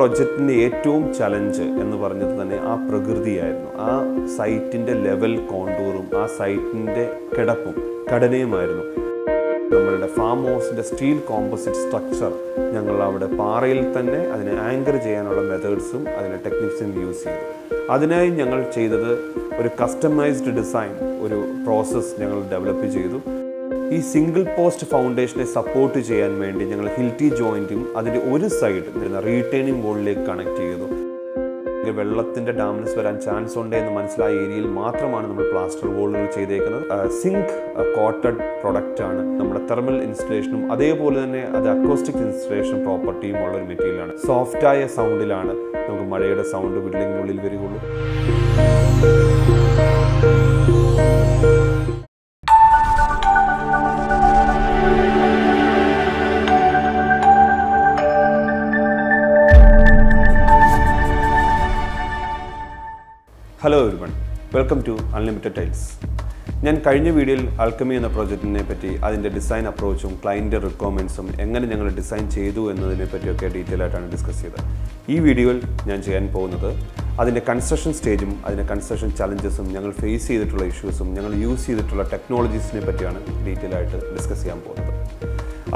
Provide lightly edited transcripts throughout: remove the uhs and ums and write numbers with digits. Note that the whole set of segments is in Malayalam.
പ്രോജക്റ്റിൻ്റെ ഏറ്റവും ചലഞ്ച് എന്ന് പറഞ്ഞത് തന്നെ ആ പ്രകൃതിയായിരുന്നു. ആ സൈറ്റിൻ്റെ ലെവൽ കോണ്ടൂറും ആ സൈറ്റിൻ്റെ കിടപ്പും ഘടനയുമായിരുന്നു. നമ്മളുടെ ഫാം ഹൗസിൻ്റെ സ്റ്റീൽ കോമ്പോസിറ്റ് സ്ട്രക്ചർ ഞങ്ങൾ അവിടെ പാറയിൽ തന്നെ അതിനെ ആങ്കർ ചെയ്യാനുള്ള മെത്തേഡ്സും അതിൻ്റെ ടെക്നിക്സും യൂസ് ചെയ്തു. അതിനായി ഞങ്ങൾ ചെയ്തത് ഒരു കസ്റ്റമൈസ്ഡ് ഡിസൈൻ, ഒരു പ്രോസസ്സ് ഞങ്ങൾ ഡെവലപ്പ് ചെയ്തു. ഈ സിംഗിൾ പോസ്റ്റ് ഫൗണ്ടേഷനെ സപ്പോർട്ട് ചെയ്യാൻ വേണ്ടി ഞങ്ങൾ ഹിൽറ്റി ജോയിൻറ്റും അതിൻ്റെ ഒരു സൈഡ് റീറ്റെയിനിങ് വോളിലേക്ക് കണക്ട് ചെയ്തു. വെള്ളത്തിൻ്റെ ഡാമേജ് വരാൻ ചാൻസ് ഉണ്ട് എന്ന് മനസ്സിലായ ഏരിയയിൽ മാത്രമാണ് നമ്മൾ പ്ലാസ്റ്റർ വോളുകൾ ചെയ്തേക്കുന്നത്. സിങ്ക് കോട്ടഡ് പ്രൊഡക്റ്റാണ്. നമ്മുടെ തെർമൽ ഇൻസ്റ്റലേഷനും അതേപോലെ തന്നെ അത് അക്കോസ്റ്റിക് ഇൻസ്റ്റലേഷൻ പ്രോപ്പർട്ടിയും ഉള്ള ഒരു മെറ്റീരിയലാണ്. സോഫ്റ്റായ സൗണ്ടിലാണ് നമുക്ക് മഴയുടെ സൗണ്ട് ബിൽഡിങ്ങിനുള്ളിൽ വരികയുള്ളൂ. Hello everyone, welcome to unlimited tiles. ഞാൻ കഴിഞ്ഞ വീഡിയോയിൽ ആൽക്കമി എന്ന പ്രോജക്റ്റിനെ പറ്റി അതിൻ്റെ ഡിസൈൻ അപ്രോച്ചും ക്ലയൻറ്റ് റിക്വയർമെൻറ്റ്സും എങ്ങനെ ഞങ്ങൾ ഡിസൈൻ ചെയ്തു എന്നതിനെ പറ്റിയൊക്കെ ഡീറ്റെയിൽ ആയിട്ടാണ് ഡിസ്കസ് ചെയ്തത്. ഈ വീഡിയോയിൽ ഞാൻ ചെയ്യാൻ പോകുന്നത് അതിൻ്റെ കൺസ്ട്രക്ഷൻ സ്റ്റേജും അതിൻ്റെ കൺസ്ട്രക്ഷൻ ചലഞ്ചസും ഞങ്ങൾ ഫേസ് ചെയ്തിട്ടുള്ള ഇഷ്യൂസും ഞങ്ങൾ യൂസ് ചെയ്തിട്ടുള്ള ടെക്നോളജീസിനെ പറ്റിയാണ് ഡീറ്റെയിൽ ആയിട്ട് ഡിസ്കസ് ചെയ്യാൻ പോകുന്നത്.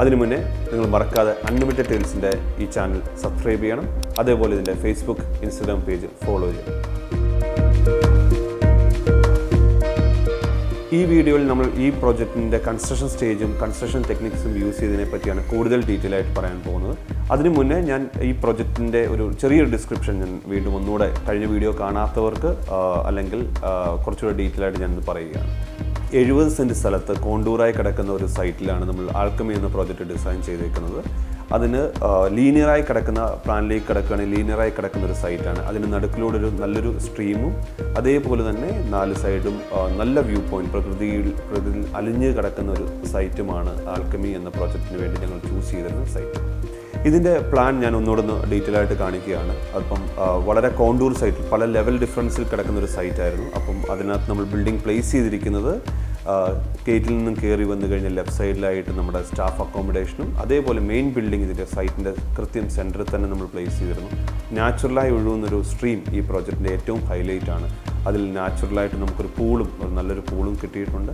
അതിനു മുന്നേ നിങ്ങൾ മറക്കാതെ അൺലിമിറ്റഡ് ടൈൽസിൻ്റെ ഈ ചാനൽ സബ്സ്ക്രൈബ് ചെയ്യണം. അതേപോലെ ഇതിൻ്റെ ഫേസ്ബുക്ക്, ഇൻസ്റ്റഗ്രാം പേജ് ഫോളോ ചെയ്യണം. ഈ വീഡിയോയിൽ നമ്മൾ ഈ പ്രോജക്റ്റിൻ്റെ കൺസ്ട്രക്ഷൻ സ്റ്റേജും കൺസ്ട്രക്ഷൻ ടെക്നിക്സും യൂസ് ചെയ്തതിനെ പറ്റിയാണ് കൂടുതൽ ഡീറ്റെയിൽ ആയിട്ട് പറയാൻ പോകുന്നത്. അതിനു മുന്നേ ഞാൻ ഈ പ്രോജക്റ്റിൻ്റെ ഒരു ചെറിയൊരു ഡിസ്ക്രിപ്ഷൻ ഞാൻ വീണ്ടും ഒന്നുകൂടെ കഴിഞ്ഞ വീഡിയോ കാണാത്തവർക്ക് അല്ലെങ്കിൽ കുറച്ചുകൂടെ ഡീറ്റെയിൽ ആയിട്ട് ഞാനിത് പറയുകയാണ്. 70 സെൻറ്റ് സ്ഥലത്ത് കോണ്ടൂറായി കിടക്കുന്ന ഒരു സൈറ്റിലാണ് നമ്മൾ ആൽക്കമി എന്ന പ്രോജക്റ്റ് ഡിസൈൻ ചെയ്തേക്കുന്നത്. അതിന് ലീനിയറായി കിടക്കുന്ന പ്ലാനിലേക്ക് കിടക്കുകയാണെങ്കിൽ ലീനിയറായി കിടക്കുന്ന ഒരു സൈറ്റാണ്. അതിന് നടുക്കിലൂടെ ഒരു നല്ലൊരു സ്ട്രീമും അതേപോലെ തന്നെ 4 സൈഡും നല്ല വ്യൂ പോയിൻറ്റ് പ്രകൃതിയിൽ അലിഞ്ഞ് കിടക്കുന്ന ഒരു സൈറ്റുമാണ് ആൽക്കമി എന്ന പ്രോജക്റ്റിന് വേണ്ടി ഞങ്ങൾ ചൂസ് ചെയ്തിരുന്ന സൈറ്റ്. ഇതിൻ്റെ പ്ലാൻ ഞാൻ ഒന്നുകൂടെ ഡീറ്റെയിൽ ആയിട്ട് കാണിക്കുകയാണ്. അപ്പം വളരെ കോണ്ടൂർ സൈറ്റിൽ പല ലെവൽ ഡിഫറൻസിൽ കിടക്കുന്ന ഒരു സൈറ്റായിരുന്നു. അപ്പം അതിനകത്ത് നമ്മൾ ബിൽഡിംഗ് പ്ലേസ് ചെയ്തിരിക്കുന്നത് ഗേറ്റിൽ നിന്നും കയറി വന്നു കഴിഞ്ഞാൽ ലെഫ്റ്റ് സൈഡിലായിട്ട് നമ്മുടെ സ്റ്റാഫ് അക്കോമഡേഷനും അതേപോലെ മെയിൻ ബിൽഡിംഗ് ഇതിൻ്റെ സൈറ്റിൻ്റെ കൃത്യം സെൻറ്ററിൽ തന്നെ നമ്മൾ പ്ലേസ് ചെയ്തിരുന്നു. നാച്ചുറലായി ഒഴുകുന്നൊരു സ്ട്രീം ഈ പ്രോജക്റ്റിൻ്റെ ഏറ്റവും ഹൈലൈറ്റ് ആണ്. അതിൽ നാച്ചുറലായിട്ട് നമുക്കൊരു പൂളും നല്ലൊരു പൂളും കിട്ടിയിട്ടുണ്ട്.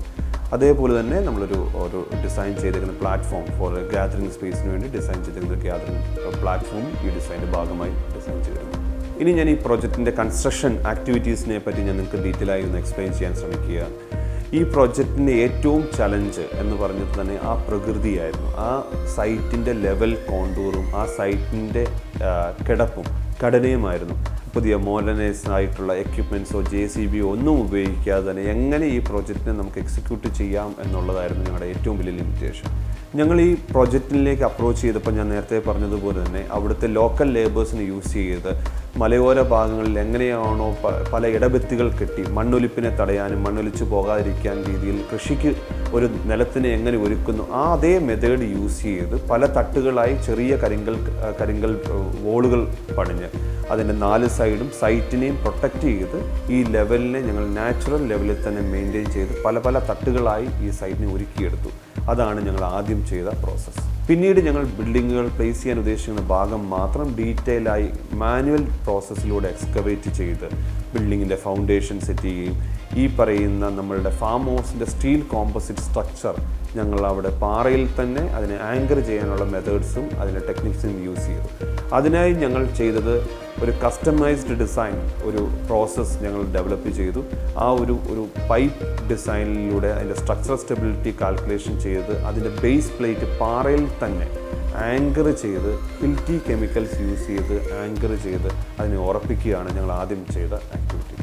അതേപോലെ തന്നെ നമ്മളൊരു ഡിസൈൻ ചെയ്തിരിക്കുന്ന പ്ലാറ്റ്ഫോം ഫോർ ഗ്യാതറിംഗ് സ്പേസിന് വേണ്ടി ഡിസൈൻ ചെയ്തിരിക്കുന്ന ഗ്യാതറിംഗ് പ്ലാറ്റ്ഫോം ഈ ഡിസൈൻ്റെ ഭാഗമായി ഡിസൈൻ ചെയ്തിരുന്നു. ഇനി ഞാൻ ഈ പ്രോജക്റ്റിൻ്റെ കൺസ്ട്രക്ഷൻ ആക്ടിവിറ്റീസിനെ പറ്റി ഞാൻ നിങ്ങൾക്ക് ഡീറ്റെയിൽ ആയി ഒന്ന് എക്സ്പ്ലെയിൻ ചെയ്യാൻ ശ്രമിക്കുക. ഈ പ്രോജക്റ്റിൻ്റെ ഏറ്റവും ചലഞ്ച് എന്ന് പറഞ്ഞത് തന്നെ ആ പ്രകൃതിയായിരുന്നു. ആ സൈറ്റിൻ്റെ ലെവൽ കോണ്ടൂറും ആ സൈറ്റിൻ്റെ കിടപ്പും ഘടനയുമായിരുന്നു. പുതിയ മോഡേണൈസ്ഡ് ആയിട്ടുള്ള എക്യുപ്മെൻറ്റ്സോ JCB ഒന്നും ഉപയോഗിക്കാതെ തന്നെ എങ്ങനെ ഈ പ്രോജക്റ്റിനെ നമുക്ക് എക്സിക്യൂട്ട് ചെയ്യാം എന്നുള്ളതായിരുന്നു ഞങ്ങളുടെ ഏറ്റവും വലിയ ലിമിറ്റേഷൻ. ഞങ്ങൾ ഈ പ്രോജക്റ്റിലേക്ക് അപ്രോച്ച് ചെയ്തപ്പോൾ ഞാൻ നേരത്തെ പറഞ്ഞതുപോലെ തന്നെ അവിടുത്തെ ലോക്കൽ ലേബേഴ്സിനെ യൂസ് ചെയ്ത് മലയോര ഭാഗങ്ങളിൽ എങ്ങനെയാണോ പല ഇടബെത്തികൾ കെട്ടി മണ്ണൊലിപ്പിനെ തടയാനും മണ്ണൊലിച്ച് പോകാതിരിക്കാൻ രീതിയിൽ കൃഷിക്ക് ഒരു നിലത്തിനെ എങ്ങനെ ഒരുക്കുന്നു ആ അതേ മെത്തേഡ് യൂസ് ചെയ്ത് പല തട്ടുകളായി ചെറിയ കരിങ്കൽ വോളുകൾ പണിഞ്ഞ് അതിൻ്റെ 4 സൈഡും സൈറ്റിനെയും പ്രൊട്ടക്റ്റ് ചെയ്ത് ഈ ലെവലിനെ ഞങ്ങൾ നാച്ചുറൽ ലെവലിൽ തന്നെ മെയിൻറ്റെയിൻ ചെയ്ത് പല തട്ടുകളായി ഈ സൈറ്റിനെ ഒരുക്കിയെടുത്തു. അതാണ് ഞങ്ങൾ ആദ്യം ചെയ്ത പ്രോസസ്സ്. പിന്നീട് ഞങ്ങൾ ബിൽഡിങ്ങുകൾ പ്ലേസ് ചെയ്യാൻ ഉദ്ദേശിക്കുന്ന ഭാഗം മാത്രം ഡീറ്റെയിലായി മാനുവൽ പ്രോസസ്സിലൂടെ എക്സ്കവേറ്റ് ചെയ്ത് ബിൽഡിങ്ങിൻ്റെ ഫൗണ്ടേഷൻ സെറ്റ് ചെയ്യുകയും ഈ പറയുന്ന നമ്മളുടെ ഫാം ഹൗസിൻ്റെ സ്റ്റീൽ കോമ്പോസിറ്റ് സ്ട്രക്ചർ ഞങ്ങൾ അവിടെ പാറയിൽ തന്നെ അതിനെ ആങ്കർ ചെയ്യാനുള്ള മെത്തേഡ്സും അതിൻ്റെ ടെക്നിക്സും യൂസ് ചെയ്തു. അതിനായി ഞങ്ങൾ ചെയ്തത് ഒരു കസ്റ്റമൈസ്ഡ് ഡിസൈൻ, ഒരു പ്രോസസ്സ് ഞങ്ങൾ ഡെവലപ്പ് ചെയ്തു. ആ ഒരു പൈപ്പ് ഡിസൈനിലൂടെ അതിൻ്റെ സ്ട്രക്ചറൽ സ്റ്റെബിലിറ്റി കാൽക്കുലേഷൻ ചെയ്ത് അതിൻ്റെ ബേസ് പ്ലേറ്റ് പാറയിൽ തന്നെ ആങ്കർ ചെയ്ത് ഹിൽറ്റി കെമിക്കൽസ് യൂസ് ചെയ്ത് ആങ്കർ ചെയ്ത് അതിനെ ഉറപ്പിക്കുകയാണ് ഞങ്ങൾ ആദ്യം ചെയ്ത ആക്ടിവിറ്റി.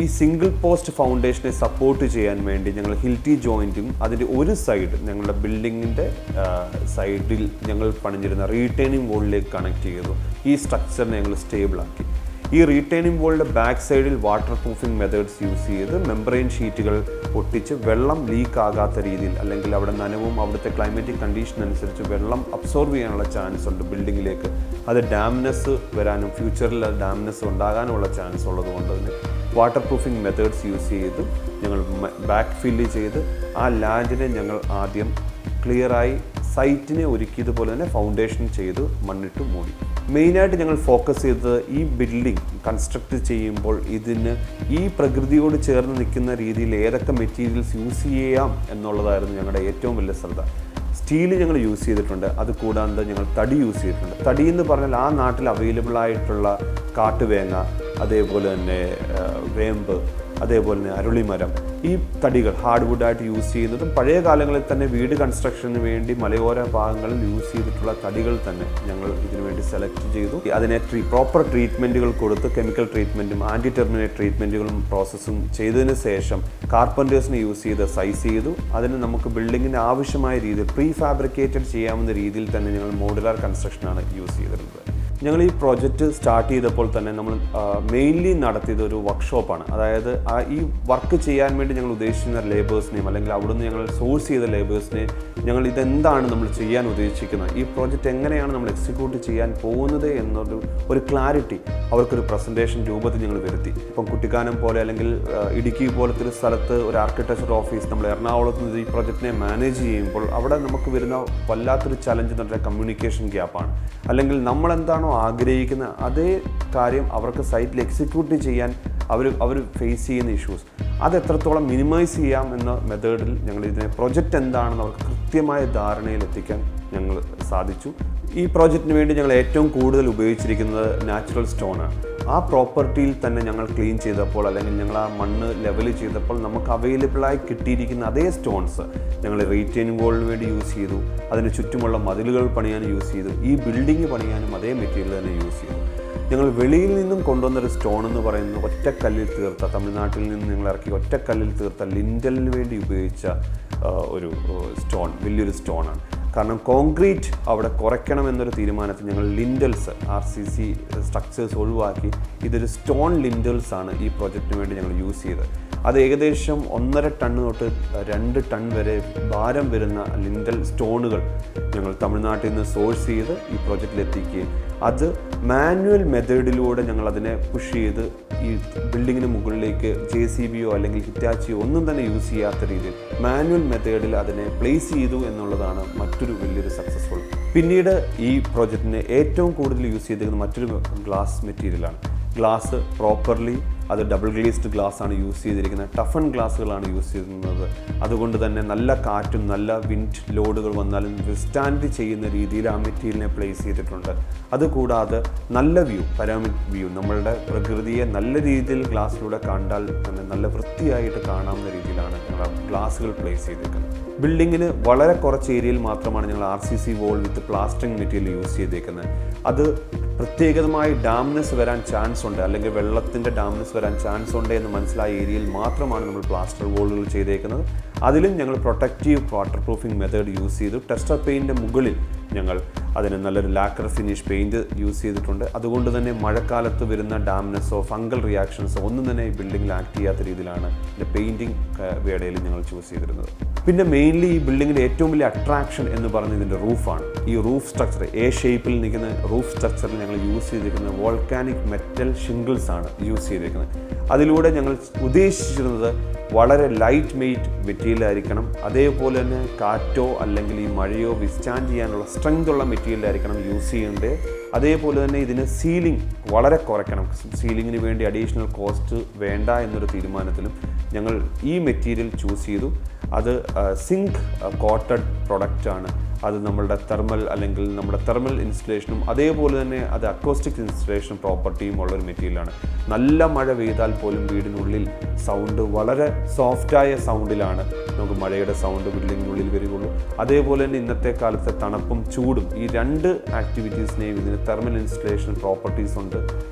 ഈ സിംഗിൾ പോസ്റ്റ് ഫൗണ്ടേഷനെ സപ്പോർട്ട് ചെയ്യാൻ വേണ്ടി ഞങ്ങൾ ഹിൽറ്റി ജോയിൻറ്റും അതിൻ്റെ ഒരു സൈഡ് ഞങ്ങളുടെ ബിൽഡിങ്ങിൻ്റെ സൈഡിൽ ഞങ്ങൾ പണിഞ്ഞിരുന്ന റീറ്റെയിനിങ് വോളിലേക്ക് കണക്ട് ചെയ്തു. ഈ സ്ട്രക്ചറിനെ ഞങ്ങൾ സ്റ്റേബിളാക്കി. ഈ റീറ്റെയിനിങ് വോളിൻ്റെ ബാക്ക് സൈഡിൽ വാട്ടർ പ്രൂഫിംഗ് മെത്തേഡ്സ് യൂസ് ചെയ്ത് മെംബ്രെയിൻ ഷീറ്റുകൾ ഒട്ടിച്ച് വെള്ളം ലീക്ക് ആകാത്ത രീതിയിൽ, അല്ലെങ്കിൽ അവിടെ നനവും അവിടുത്തെ ക്ലൈമാറ്റിക് കണ്ടീഷൻ അനുസരിച്ച് വെള്ളം അബ്സോർവ് ചെയ്യാനുള്ള ചാൻസ് ഉണ്ട് ബിൽഡിങ്ങിലേക്ക്. അത് ഡാംനെസ് വരാനും ഫ്യൂച്ചറിൽ ഡാംനെസ് ഉണ്ടാകാനുമുള്ള ചാൻസ് ഉള്ളതുകൊണ്ട് തന്നെ വാട്ടർ പ്രൂഫിംഗ് മെത്തേഡ്സ് യൂസ് ചെയ്ത് ഞങ്ങൾ ബാക്ക് ഫില്ല് ചെയ്ത് ആ ലാൻഡിനെ ഞങ്ങൾ ആദ്യം ക്ലിയറായി സൈറ്റിനെ ഒരുക്കിയതുപോലെ തന്നെ ഫൗണ്ടേഷൻ ചെയ്ത് മണ്ണിട്ട് മൂടി. മെയിനായിട്ട് ഞങ്ങൾ ഫോക്കസ് ചെയ്തത് ഈ ബിൽഡിംഗ് കൺസ്ട്രക്റ്റ് ചെയ്യുമ്പോൾ ഇതിന് ഈ പ്രകൃതിയോട് ചേർന്ന് നിൽക്കുന്ന രീതിയിൽ ഏതൊക്കെ മെറ്റീരിയൽസ് യൂസ് ചെയ്യാം എന്നുള്ളതായിരുന്നു ഞങ്ങളുടെ ഏറ്റവും വലിയ ശ്രദ്ധ. സ്റ്റീൽ ഞങ്ങൾ യൂസ് ചെയ്തിട്ടുണ്ട്, അത് കൂടാതെ ഞങ്ങൾ തടി യൂസ് ചെയ്തിട്ടുണ്ട്. തടി എന്ന് പറഞ്ഞാൽ ആ നാട്ടിൽ അവൈലബിൾ ആയിട്ടുള്ള കാട്ടുവേങ്ങ, അതേപോലെ തന്നെ വേമ്പ്, അതേപോലെ തന്നെ അരുളിമരം, ഈ തടികൾ ഹാർഡ് വുഡായിട്ട് യൂസ് ചെയ്യുന്നതും പഴയ കാലങ്ങളിൽ തന്നെ വീട് കൺസ്ട്രക്ഷന് വേണ്ടി മലയോര ഭാഗങ്ങളിൽ യൂസ് ചെയ്തിട്ടുള്ള തടികൾ തന്നെ ഞങ്ങൾ ഇതിനു വേണ്ടി സെലക്ട് ചെയ്തു. അതിനെ പ്രോപ്പർ ട്രീറ്റ്മെൻറ്റുകൾ കൊടുത്ത് കെമിക്കൽ ട്രീറ്റ്മെൻറ്റും ആൻറ്റി ടെർമിനേറ്റ് ട്രീറ്റ്മെൻറ്റുകളും പ്രോസസ്സും ചെയ്തതിന് ശേഷം കാർപ്പൻറ്റേഴ്സിന് യൂസ് ചെയ്ത് സൈസ് ചെയ്തു. അതിന് നമുക്ക് ബിൽഡിങ്ങിന് ആവശ്യമായ രീതിയിൽ പ്രീ ഫാബ്രിക്കേറ്റഡ് ചെയ്യാവുന്ന രീതിയിൽ തന്നെ ഞങ്ങൾ മോഡുലാർ കൺസ്ട്രക്ഷനാണ് യൂസ് ചെയ്തിരുന്നത്. ഞങ്ങൾ ഈ പ്രോജക്റ്റ് സ്റ്റാർട്ട് ചെയ്തപ്പോൾ തന്നെ നമ്മൾ മെയിൻലി നടത്തിയത് ഒരു വർക്ക്ഷോപ്പാണ്. അതായത് ഈ വർക്ക് ചെയ്യാൻ വേണ്ടി ഞങ്ങൾ ഉദ്ദേശിക്കുന്ന ലേബേഴ്സിനെയും അല്ലെങ്കിൽ അവിടുന്ന് ഞങ്ങൾ സോഴ്സ് ചെയ്ത ലേബേഴ്സിനെയും ഞങ്ങൾ ഇതെന്താണ് നമ്മൾ ചെയ്യാൻ ഉദ്ദേശിക്കുന്നത്, ഈ പ്രോജക്റ്റ് എങ്ങനെയാണ് നമ്മൾ എക്സിക്യൂട്ട് ചെയ്യാൻ പോകുന്നത് എന്നൊരു ക്ലാരിറ്റി അവർക്കൊരു പ്രസൻറ്റേഷൻ രൂപത്തിൽ ഞങ്ങൾ വരുത്തി. ഇപ്പം കുട്ടിക്കാനം പോലെ അല്ലെങ്കിൽ ഇടുക്കി പോലത്തെ ഒരു സ്ഥലത്ത് ഒരു ആർക്കിടെക്ചർ ഓഫീസ് നമ്മൾ എറണാകുളത്ത് നിന്ന് ഈ പ്രോജക്റ്റിനെ മാനേജ് ചെയ്യുമ്പോൾ അവിടെ നമുക്ക് വരുന്ന വല്ലാത്തൊരു ചലഞ്ച് എന്ന് പറഞ്ഞാൽ കമ്മ്യൂണിക്കേഷൻ ഗ്യാപ്പാണ്. അല്ലെങ്കിൽ നമ്മളെന്താണോ ആഗ്രഹിക്കുന്ന അതേ കാര്യം അവർക്ക് സൈറ്റിൽ എക്സിക്യൂട്ട് ചെയ്യാൻ അവർ ഫേസ് ചെയ്യുന്ന ഇഷ്യൂസ് അത് എത്രത്തോളം മിനിമൈസ് ചെയ്യാം എന്ന മെത്തേഡിൽ ഞങ്ങൾ ഇതിനെ പ്രൊജക്റ്റ് എന്താണെന്ന് അവർക്ക് കൃത്യമായ ധാരണയിലെത്തിക്കാൻ ഞങ്ങൾ സാധിച്ചു. ഈ പ്രോജക്റ്റിന് വേണ്ടി ഞങ്ങൾ ഏറ്റവും കൂടുതൽ ഉപയോഗിച്ചിരിക്കുന്നത് നാച്ചുറൽ സ്റ്റോണാണ്. ആ പ്രോപ്പർട്ടിയിൽ തന്നെ ഞങ്ങൾ ക്ലീൻ ചെയ്തപ്പോൾ അല്ലെങ്കിൽ ഞങ്ങൾ ആ മണ്ണ് ലെവൽ ചെയ്തപ്പോൾ നമുക്ക് അവൈലബിളായി കിട്ടിയിരിക്കുന്ന അതേ സ്റ്റോൺസ് ഞങ്ങൾ റീറ്റെയിനിങ് വോളിന് വേണ്ടി യൂസ് ചെയ്തു. അതിന് ചുറ്റുമുള്ള മതിലുകൾ പണിയാൻ യൂസ് ചെയ്തു. ഈ ബിൽഡിംഗ് പണിയാനും അതേ മെറ്റീരിയൽ തന്നെ യൂസ് ചെയ്തു. ഞങ്ങൾ വെളിയിൽ നിന്നും കൊണ്ടുവന്നൊരു സ്റ്റോൺ എന്ന് പറയുന്നത് ഒറ്റക്കല്ലിൽ തീർത്ത, തമിഴ്നാട്ടിൽ നിന്ന് ഞങ്ങൾ ഇറക്കി ഒറ്റക്കല്ലിൽ തീർത്ത ലിൻഡലിന് വേണ്ടി ഉപയോഗിച്ച ഒരു സ്റ്റോൺ, വലിയൊരു സ്റ്റോണാണ്. കാരണം കോൺക്രീറ്റ് അവിടെ കുറയ്ക്കണം എന്നൊരു തീരുമാനത്തിൽ ഞങ്ങൾ ലിൻഡൽസ് RCC സ്ട്രക്ചേഴ്സ് ഒഴിവാക്കി ഇതൊരു സ്റ്റോൺ ലിൻഡൽസാണ് ഈ പ്രോജക്റ്റിന് വേണ്ടി ഞങ്ങൾ യൂസ് ചെയ്തത്. അത് ഏകദേശം 1.5 ടൺ തൊട്ട് 2 ടൺ വരെ ഭാരം വരുന്ന ലിൻഡൽ സ്റ്റോണുകൾ ഞങ്ങൾ തമിഴ്നാട്ടിൽ നിന്ന് സോഴ്സ് ചെയ്ത് ഈ പ്രോജക്റ്റിൽ എത്തിക്കുകയും അത് മാനുവൽ മെത്തേഡിലൂടെ ഞങ്ങൾ അതിനെ പുഷ് ചെയ്ത് ഈ ബിൽഡിങ്ങിന് മുകളിലേക്ക് JCBയോ അല്ലെങ്കിൽ ഹിറ്റാച്ചിയോ ഒന്നും തന്നെ യൂസ് ചെയ്യാത്ത രീതിയിൽ മാനുവൽ മെത്തേഡിൽ അതിനെ പ്ലേസ് ചെയ്തു എന്നുള്ളതാണ് മറ്റൊരു വലിയൊരു സക്സസ്ഫുൾ. പിന്നീട് ഈ പ്രോജക്റ്റിന് ഏറ്റവും കൂടുതൽ യൂസ് ചെയ്തിരിക്കുന്ന മറ്റൊരു ഗ്ലാസ് മെറ്റീരിയലാണ്. ഗ്ലാസ് പ്രോപ്പർലി അത് ഡബിൾ ഗ്ലേസ്ഡ് ഗ്ലാസ് ആണ് യൂസ് ചെയ്തിരിക്കുന്നത്. ടഫൺ ഗ്ലാസ്സുകളാണ് യൂസ് ചെയ്യുന്നത്. അതുകൊണ്ട് തന്നെ നല്ല കാറ്റും നല്ല വിൻഡ് ലോഡുകൾ വന്നാലും വിസ്റ്റാൻഡ് ചെയ്യുന്ന രീതിയിൽ ആ മെറ്റീരിയലിനെ പ്ലേസ് ചെയ്തിട്ടുണ്ട്. അതുകൂടാതെ നല്ല വ്യൂ, പരാമിഡ് വ്യൂ, നമ്മളുടെ പ്രകൃതിയെ നല്ല രീതിയിൽ ഗ്ലാസ്സിലൂടെ കണ്ടാൽ തന്നെ നല്ല വൃത്തിയായിട്ട് കാണാവുന്ന രീതിയിലാണ് ഞങ്ങൾ ഗ്ലാസ്സുകൾ പ്ലേസ് ചെയ്തിരിക്കുന്നത്. ബിൽഡിങ്ങിന് വളരെ കുറച്ച് ഏരിയയിൽ മാത്രമാണ് ഞങ്ങൾ RCC wall with plastering material use ചെയ്തേക്കുന്നത്. അത് പ്രത്യേകമായി ഡാംനെസ് വരാൻ ചാൻസ് ഉണ്ട്, അല്ലെങ്കിൽ വെള്ളത്തിൻ്റെ ഡാംനെസ് വരാൻ ചാൻസ് ഉണ്ട് എന്ന് മനസ്സിലായ ഏരിയയിൽ മാത്രമാണ് നമ്മൾ പ്ലാസ്റ്റർ വോളുകൾ ചെയ്തേക്കുന്നത്. അതിലും ഞങ്ങൾ protective water proofing method use ചെയ്തു. ടെസ്റ്റർ പെയിൻറ്റിൻ്റെ മുകളിൽ ഞങ്ങൾ അതിന് നല്ലൊരു ലാക്കർ ഫിനിഷ് പെയിൻറ്റ് യൂസ് ചെയ്തിട്ടുണ്ട്. അതുകൊണ്ട് തന്നെ മഴക്കാലത്ത് വരുന്ന ഡാംനെസ്സോ ഫംഗൽ റിയാക്ഷൻസോ ഒന്നും തന്നെ ഈ ബിൽഡിങ്ങിൽ ആക്ട് ചെയ്യാത്ത രീതിയിലാണ് ഇതിൻ്റെ പെയിൻറ്റിങ് വേടയിൽ ഞങ്ങൾ ചൂസ് ചെയ്തിരുന്നത്. പിന്നെ മെയിൻലി ഈ ബിൽഡിങ്ങിൻ്റെ ഏറ്റവും വലിയ അട്രാക്ഷൻ എന്ന് പറയുന്നത് ഇതിൻ്റെ റൂഫാണ്. ഈ റൂഫ് സ്ട്രക്ചർ ശേപ്പിൽ നിൽക്കുന്ന റൂഫ് സ്ട്രക്ചറിൽ ഞങ്ങൾ യൂസ് ചെയ്തിരിക്കുന്നത് വോൾക്കാനിക് മെറ്റൽ ഷിംഗിൾസ് ആണ് യൂസ് ചെയ്തിരിക്കുന്നത്. അതിലൂടെ ഞങ്ങൾ ഉദ്ദേശിച്ചിരുന്നത് വളരെ ലൈറ്റ് വെയ്റ്റ് മെറ്റീരിയൽ ആയിരിക്കണം. അതേപോലെ തന്നെ കാറ്റോ അല്ലെങ്കിൽ ഈ മഴയോ വിസ്റ്റാൻഡ് ചെയ്യാനുള്ള സ്ട്രെങ്ത് ഉള്ള മെറ്റീരിയൽ ആയിരിക്കണം യൂസ് ചെയ്യേണ്ടത്. അതേപോലെ തന്നെ ഇതിന് സീലിംഗ് വളരെ കുറയ്ക്കണം. സീലിങ്ങിന് വേണ്ടി അഡീഷണൽ കോസ്റ്റ് വേണ്ട എന്നൊരു തീരുമാനത്തിലും ഞങ്ങൾ ഈ മെറ്റീരിയൽ ചൂസ് ചെയ്തു. അത് സിങ്ക് കോട്ടഡ് പ്രൊഡക്റ്റാണ്. അത് നമ്മളുടെ തെർമൽ ഇൻസ്റ്റലേഷനും അതേപോലെ തന്നെ അത് അക്കോസ്റ്റിക് ഇൻസ്റ്റലേഷൻ പ്രോപ്പർട്ടിയും ഉള്ളൊരു മെറ്റീരിയലാണ്. നല്ല മഴ പെയ്താൽ പോലും വീടിനുള്ളിൽ സൗണ്ട് വളരെ സോഫ്റ്റായ സൗണ്ടിലാണ് നമുക്ക് മഴയുടെ സൗണ്ട് ബിൽഡിങ്ങിനുള്ളിൽ വരികയുള്ളൂ. അതേപോലെ തന്നെ ഇന്നത്തെ കാലത്തെ തണുപ്പും ചൂടും ഈ രണ്ട് ആക്ടിവിറ്റീസിനെയും ഇതിന് തെർമൽ ഇൻസ്റ്റലേഷൻ പ്രോപ്പർട്ടീസ് ഉണ്ട്.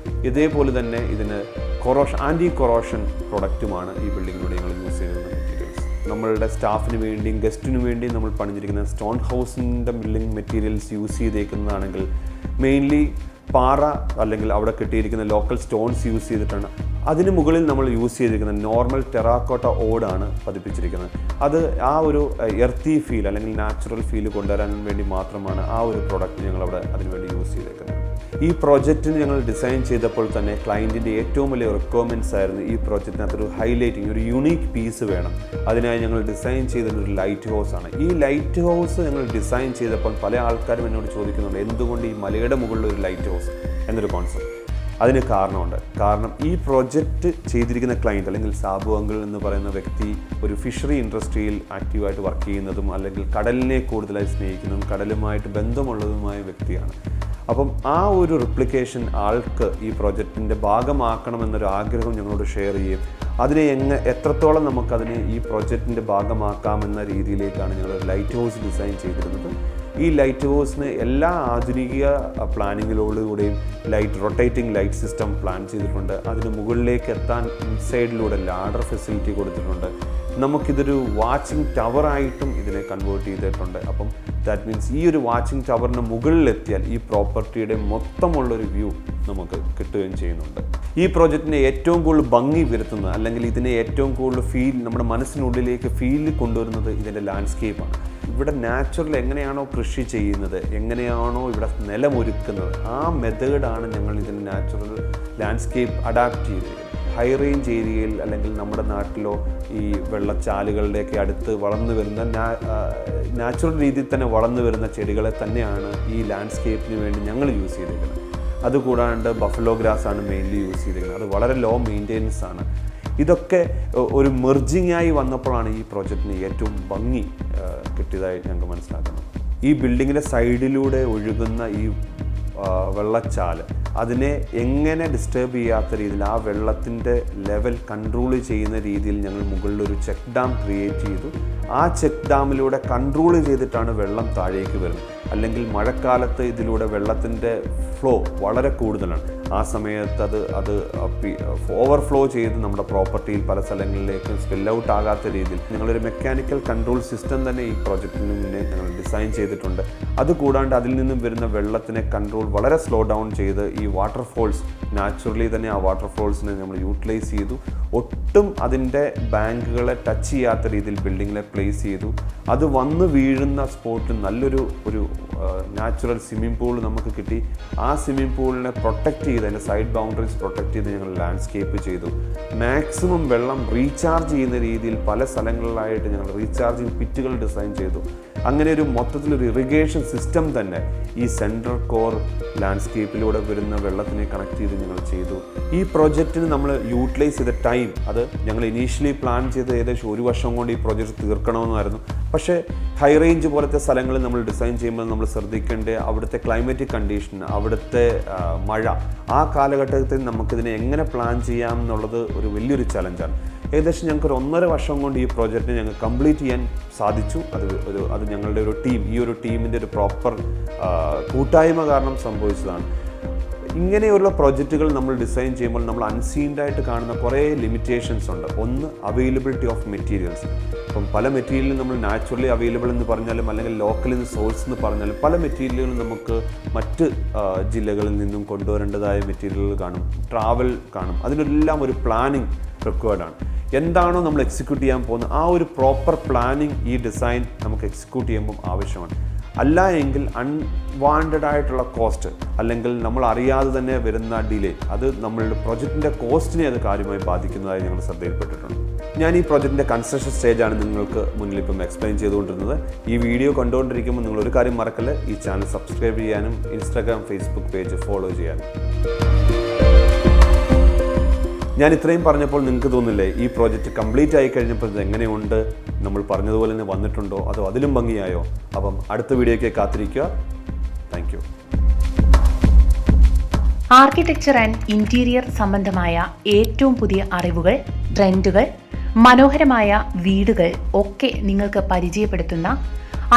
ഇതേപോലെ തന്നെ ഇതിന് ആൻറ്റി കൊറോഷൻ പ്രൊഡക്റ്റുമാണ് ഈ ബിൽഡിങ്ങിലൂടെ ഞങ്ങൾ യൂസ് ചെയ്യുന്ന മെറ്റീരിയൽസ്. നമ്മളുടെ സ്റ്റാഫിന് വേണ്ടിയും ഗസ്റ്റിന് വേണ്ടിയും നമ്മൾ പണിഞ്ഞിരിക്കുന്ന സ്റ്റോൺ ഹൗസിൻ്റെ ബിൽഡിംഗ് മെറ്റീരിയൽസ് യൂസ് ചെയ്തേക്കുന്നതാണെങ്കിൽ മെയിൻലി പാറ അല്ലെങ്കിൽ അവിടെ കിട്ടിയിരിക്കുന്ന ലോക്കൽ സ്റ്റോൺസ് യൂസ് ചെയ്തിട്ടാണ്. അതിന് മുകളിൽ നമ്മൾ യൂസ് ചെയ്തിരിക്കുന്ന നോർമൽ ടെറാക്കോട്ട ഓടാണ് പതിപ്പിച്ചിരിക്കുന്നത്. അത് ആ ഒരു എർത്തി ഫീൽ അല്ലെങ്കിൽ നാച്ചുറൽ ഫീൽ കൊണ്ടുവരാൻ വേണ്ടി മാത്രമാണ് ആ ഒരു പ്രൊഡക്റ്റ് ഞങ്ങളവിടെ അതിനുവേണ്ടി യൂസ് ചെയ്തേക്കുന്നത്. ഈ പ്രോജക്റ്റിന് ഞങ്ങൾ ഡിസൈൻ ചെയ്തപ്പോൾ തന്നെ ക്ലയൻറ്റിൻ്റെ ഏറ്റവും വലിയ റിക്വയർമെൻറ്റ്സ് ആയിരുന്നു ഈ പ്രോജക്റ്റിനകത്തൊരു ഹൈലൈറ്റിങ്, ഒരു യൂണീക്ക് പീസ് വേണം. അതിനായി ഞങ്ങൾ ഡിസൈൻ ചെയ്തൊരു ലൈറ്റ് ഹൗസാണ്. ഈ ലൈറ്റ് ഹൗസ് ഞങ്ങൾ ഡിസൈൻ ചെയ്തപ്പോൾ പല ആൾക്കാരും എന്നോട് ചോദിക്കുന്നുണ്ട്, എന്തുകൊണ്ട് ഈ മലയുടെ മുകളിൽ ഒരു ലൈറ്റ് ഹൗസ് എന്നൊരു കോൺസെപ്റ്റ്. അതിന് കാരണമുണ്ട്. കാരണം ഈ പ്രോജക്റ്റ് ചെയ്തിരിക്കുന്ന ക്ലയൻറ്റ് അല്ലെങ്കിൽ സാബു അങ്കിൾ എന്ന് പറയുന്ന വ്യക്തി ഒരു ഫിഷറി ഇൻഡസ്ട്രിയിൽ ആക്റ്റീവായിട്ട് വർക്ക് ചെയ്യുന്നതും അല്ലെങ്കിൽ കടലിനെ കൂടുതലായി സ്നേഹിക്കുന്നതും കടലുമായിട്ട് ബന്ധമുള്ളതുമായ വ്യക്തിയാണ്. അപ്പം ആ ഒരു റിപ്ലിക്കേഷൻ ആൾക്ക് ഈ പ്രോജക്റ്റിൻ്റെ ഭാഗമാക്കണമെന്നൊരു ആഗ്രഹം ഞങ്ങളോട് ഷെയർ ചെയ്യും. അതിനെ എത്രത്തോളം നമുക്കതിനെ ഈ പ്രോജക്റ്റിൻ്റെ ഭാഗമാക്കാമെന്ന രീതിയിലേക്കാണ് ഞങ്ങൾ ലൈറ്റ് ഹൗസ് ഡിസൈൻ ചെയ്തിരുന്നത്. ഈ ലൈറ്റ് ഹൗസിന് എല്ലാ ആധുനിക പ്ലാനിങ്ങിലോടുകൂടെയും റൊട്ടേറ്റിംഗ് ലൈറ്റ് സിസ്റ്റം പ്ലാൻ ചെയ്തിട്ടുണ്ട്. അതിന് മുകളിലേക്ക് എത്താൻ ഇൻസൈഡിലൂടെ ലാഡർ ഫെസിലിറ്റി കൊടുത്തിട്ടുണ്ട്. നമുക്കിതൊരു വാച്ചിങ് ടവറായിട്ടും ഇതിനെ കൺവേർട്ട് ചെയ്തിട്ടുണ്ട്. അപ്പം ദാറ്റ് മീൻസ് ഈ ഒരു വാച്ചിങ് ടവറിന് മുകളിലെത്തിയാൽ ഈ പ്രോപ്പർട്ടിയുടെ മൊത്തമുള്ളൊരു വ്യൂ നമുക്ക് കിട്ടുകയും ചെയ്യുന്നുണ്ട്. ഈ പ്രോജക്റ്റിനെ ഏറ്റവും കൂടുതൽ ഭംഗി വരുത്തുന്നത് അല്ലെങ്കിൽ ഇതിനെ ഏറ്റവും കൂടുതൽ നമ്മുടെ മനസ്സിനുള്ളിലേക്ക് ഫീൽ കൊണ്ടുവരുന്നത് ഇതിൻ്റെ ലാൻഡ്സ്കേപ്പാണ്. ഇവിടെ നാച്ചുറൽ എങ്ങനെയാണോ കൃഷി ചെയ്യുന്നത്, എങ്ങനെയാണോ ഇവിടെ നിലമൊരുക്കുന്നത്, ആ മെത്തേഡാണ് ഞങ്ങൾ ഇതിന് നാച്ചുറൽ ലാൻഡ്സ്കേപ്പ് അഡാപ്റ്റ് ചെയ്തിരിക്കുന്നത്. ഹൈ റേഞ്ച് ഏരിയയിൽ അല്ലെങ്കിൽ നമ്മുടെ നാട്ടിലോ ഈ വെള്ളച്ചാലുകളുടെയൊക്കെ അടുത്ത് വളർന്നു വരുന്ന നാച്ചുറൽ രീതിയിൽ തന്നെ വളർന്നു വരുന്ന ചെടികളെ തന്നെയാണ് ഈ ലാൻഡ്സ്കേപ്പിന് വേണ്ടി ഞങ്ങൾ യൂസ് ചെയ്തിരിക്കുന്നത്. അതുകൂടാണ്ട് ബഫലോ ഗ്രാസ് ആണ് മെയിൻലി യൂസ് ചെയ്തിരിക്കുന്നത്. അത് വളരെ ലോ മെയിൻ്റെനൻസ് ആണ്. ഇതൊക്കെ ഒരു മെർജിങ് ആയി വന്നപ്പോഴാണ് ഈ പ്രോജക്റ്റിന് ഏറ്റവും ഭംഗി കിട്ടിയതായി ഞങ്ങൾക്ക് മനസ്സിലാക്കുന്നത്. ഈ ബിൽഡിങ്ങിൻ്റെ സൈഡിലൂടെ ഒഴുകുന്ന ഈ വെള്ളച്ചാല് അതിനെ എങ്ങനെ ഡിസ്റ്റർബ് ചെയ്യാത്ത രീതിയിൽ ആ വെള്ളത്തിൻ്റെ ലെവൽ കൺട്രോൾ ചെയ്യുന്ന രീതിയിൽ ഞങ്ങൾ മുകളിലൊരു ചെക്ക് ഡാം ക്രിയേറ്റ് ചെയ്തു. ആ ചെക്ക് ഡാമിലൂടെ കൺട്രോൾ ചെയ്തിട്ടാണ് വെള്ളം താഴേക്ക് വരുന്നത്. അല്ലെങ്കിൽ മഴക്കാലത്ത് ഇതിലൂടെ വെള്ളത്തിൻ്റെ ഫ്ലോ വളരെ കൂടുതലാണ്. ആ സമയത്ത് അത് ഓവർഫ്ലോ ചെയ്ത് നമ്മുടെ പ്രോപ്പർട്ടിയിൽ പല സ്ഥലങ്ങളിലേക്ക് സ്പിൽ ഔട്ട് ആകാത്ത രീതിയിൽ ഞങ്ങളൊരു മെക്കാനിക്കൽ കൺട്രോൾ സിസ്റ്റം തന്നെ ഈ പ്രോജക്റ്റിന് മുന്നേ ഞങ്ങൾ ഡിസൈൻ ചെയ്തിട്ടുണ്ട്. അതുകൂടാണ്ട് അതിൽ നിന്നും വരുന്ന വെള്ളത്തിനെ കൺട്രോൾ വളരെ സ്ലോ ഡൗൺ ചെയ്ത് ഈ വാട്ടർഫോൾസ് നാച്ചുറലി തന്നെ ആ വാട്ടർഫോൾസിനെ നമ്മൾ യൂട്ടിലൈസ് ചെയ്തു. ഒട്ടും അതിൻ്റെ ബാങ്കുകളെ ടച്ച് ചെയ്യാത്ത രീതിയിൽ ബിൽഡിങ്ങിനെ പ്ലേസ് ചെയ്തു. അത് വന്ന് വീഴുന്ന സ്പോട്ടിൽ നല്ലൊരു നാച്ചുറൽ സ്വിമ്മിംഗ് പൂൾ നമുക്ക് കിട്ടി. ആ സ്വിമ്മിംഗ് പൂളിനെ പ്രൊട്ടക്റ്റ് ചെയ്ത് അതിൻ്റെ സൈഡ് ബൗണ്ടറീസ് പ്രൊട്ടക്റ്റ് ചെയ്ത് ഞങ്ങൾ ലാൻഡ്സ്കേപ്പ് ചെയ്തു. മാക്സിമം വെള്ളം റീചാർജ് ചെയ്യുന്ന രീതിയിൽ പല സ്ഥലങ്ങളിലായിട്ട് ഞങ്ങൾ റീചാർജിങ് പിറ്റുകൾ ഡിസൈൻ ചെയ്തു. അങ്ങനെ ഒരു മൊത്തത്തിലൊരു ഇറിഗേഷൻ സിസ്റ്റം തന്നെ ഈ സെൻട്രൽ കോർ ലാൻഡ്സ്കേപ്പിലൂടെ വരുന്ന വെള്ളത്തിനെ കണക്ട് ചെയ്ത് ഞങ്ങൾ ചെയ്തു. ഈ പ്രോജക്റ്റിന് നമ്മൾ യൂട്ടിലൈസ് ചെയ്ത ടൈം അത് ഞങ്ങൾ ഇനീഷ്യലി പ്ലാൻ ചെയ്ത് ഏകദേശം 1 വർഷം കൊണ്ട് ഈ പ്രോജക്റ്റ് തീർക്കണമെന്നായിരുന്നു. പക്ഷേ ഹൈ റേഞ്ച് പോലത്തെ സ്ഥലങ്ങളിൽ നമ്മൾ ഡിസൈൻ ചെയ്യുമ്പോൾ നമ്മൾ ശ്രദ്ധിക്കേണ്ട അവിടുത്തെ ക്ലൈമറ്റിക് കണ്ടീഷൻ, അവിടുത്തെ മഴ, ആ കാലഘട്ടത്തിൽ നമുക്കിതിനെ എങ്ങനെ പ്ലാൻ ചെയ്യാം എന്നുള്ളത് ഒരു വലിയൊരു ചലഞ്ചാണ്. ഏകദേശം ഞങ്ങൾക്കൊരു 1.5 വർഷം കൊണ്ട് ഈ പ്രോജക്റ്റിനെ ഞങ്ങൾ കംപ്ലീറ്റ് ചെയ്യാൻ സാധിച്ചു. അത് ഞങ്ങളുടെ ഒരു ടീം, ഈ ഒരു ടീമിൻ്റെ ഒരു പ്രോപ്പർ കൂട്ടായ്മ കാരണം സംഭവിച്ചതാണ്. ഇങ്ങനെയുള്ള പ്രോജക്റ്റുകൾ നമ്മൾ ഡിസൈൻ ചെയ്യുമ്പോൾ നമ്മൾ അൺസീൻഡായിട്ട് കാണുന്ന കുറേ ലിമിറ്റേഷൻസ് ഉണ്ട്. ഒന്ന്, അവൈലബിലിറ്റി ഓഫ് മെറ്റീരിയൽസ്. ഇപ്പം പല മെറ്റീരിയലും നമ്മൾ നാച്ചുറലി അവൈലബിൾ എന്ന് പറഞ്ഞാലും അല്ലെങ്കിൽ ലോക്കലിൽ നിന്ന് സോഴ്സ് എന്ന് പറഞ്ഞാലും പല മെറ്റീരിയലുകളും നമുക്ക് മറ്റ് ജില്ലകളിൽ നിന്നും കൊണ്ടുവരേണ്ടതായ മെറ്റീരിയലുകൾ കാണും, ട്രാവൽ കാണും. അതിനെല്ലാം ഒരു പ്ലാനിങ് റിക്വയർഡാണ്. എന്താണോ നമ്മൾ എക്സിക്യൂട്ട് ചെയ്യാൻ പോകുന്നത് ആ ഒരു പ്രോപ്പർ പ്ലാനിങ് ഈ ഡിസൈൻ നമുക്ക് എക്സിക്യൂട്ട് ചെയ്യുമ്പം ആവശ്യമാണ്. അല്ല എങ്കിൽ അൺവാണ്ടഡ് ആയിട്ടുള്ള കോസ്റ്റ് അല്ലെങ്കിൽ നമ്മൾ അറിയാതെ തന്നെ വരുന്ന ഡിലേ അത് നമ്മളുടെ പ്രൊജക്റ്റിൻ്റെ കോസ്റ്റിനെ അത് കാര്യമായി ബാധിക്കുന്നതായി ഞങ്ങൾ ശ്രദ്ധയിൽപ്പെട്ടിട്ടുണ്ട്. ഞാൻ ഈ പ്രൊജക്റ്റിൻ്റെ കൺസ്ട്രക്ഷൻ സ്റ്റേജാണ് നിങ്ങൾക്ക് മുന്നിൽ ഇപ്പം എക്സ്പ്ലെയിൻ ചെയ്തുകൊണ്ടിരുന്നത്. ഈ വീഡിയോ കണ്ടുകൊണ്ടിരിക്കുമ്പോൾ നിങ്ങളൊരു കാര്യം മറക്കല്ല, ഈ ചാനൽ സബ്സ്ക്രൈബ് ചെയ്യാനും ഇൻസ്റ്റാഗ്രാം, ഫേസ്ബുക്ക് പേജ് ഫോളോ ചെയ്യാനും. ഞാൻ ഇത്രയും പറഞ്ഞപ്പോൾ നിങ്ങൾക്ക് തോന്നില്ലേ ഈ പ്രോജക്റ്റ് കംപ്ലീറ്റ് ആയി കഴിഞ്ഞപ്പോൾ ഇത് എങ്ങനെയുണ്ട്, നമ്മൾ പറഞ്ഞതുപോലെ തന്നെ വന്നിട്ടുണ്ടോ, അതോ അതിലും ഭംഗിയായോ? അപ്പം അടുത്ത വീഡിയോയ്ക്ക് കാത്തിരിക്കുക. Thank you. Architecture and interior സംബന്ധമായ ഏറ്റവും പുതിയ അറിവുകൾ, ട്രെൻഡുകൾ, മനോഹരമായ വീടുകൾ ഒക്കെ നിങ്ങൾക്ക് പരിചയപ്പെടുത്തുന്ന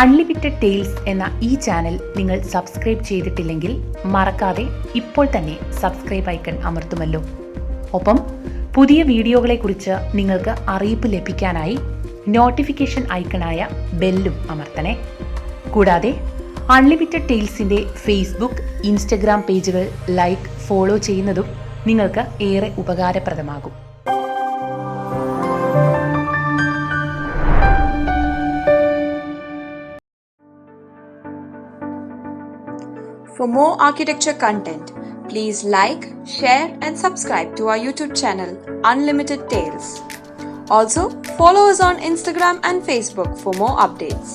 അൺലിമിറ്റഡ് ടെയിൽസ് എന്ന ഈ ചാനൽ നിങ്ങൾ സബ്സ്ക്രൈബ് ചെയ്തിട്ടില്ലെങ്കിൽ മറക്കാതെ ഇപ്പോൾ തന്നെ സബ്സ്ക്രൈബ് ഐക്കൺ അമർത്തുമല്ലോ. ഒപ്പം പുതിയ വീഡിയോകളെക്കുറിച്ച് നിങ്ങൾക്ക് അറിയിപ്പ് ലഭിക്കാനായി നോട്ടിഫിക്കേഷൻ ഐക്കണായ ബെല്ലും അമർത്തണേ. കൂടാതെ അൺലിമിറ്റഡ് ടെയിൽസിൻ്റെ ഫേസ്ബുക്ക്, ഇൻസ്റ്റഗ്രാം പേജുകൾ ലൈക്ക്, ഫോളോ ചെയ്യുന്നതും നിങ്ങൾക്ക് ഏറെ ഉപകാരപ്രദമാകും. For more architecture content, please like, share and subscribe to our YouTube channel, Unlimited Tales. Also, follow us on Instagram and Facebook for more updates.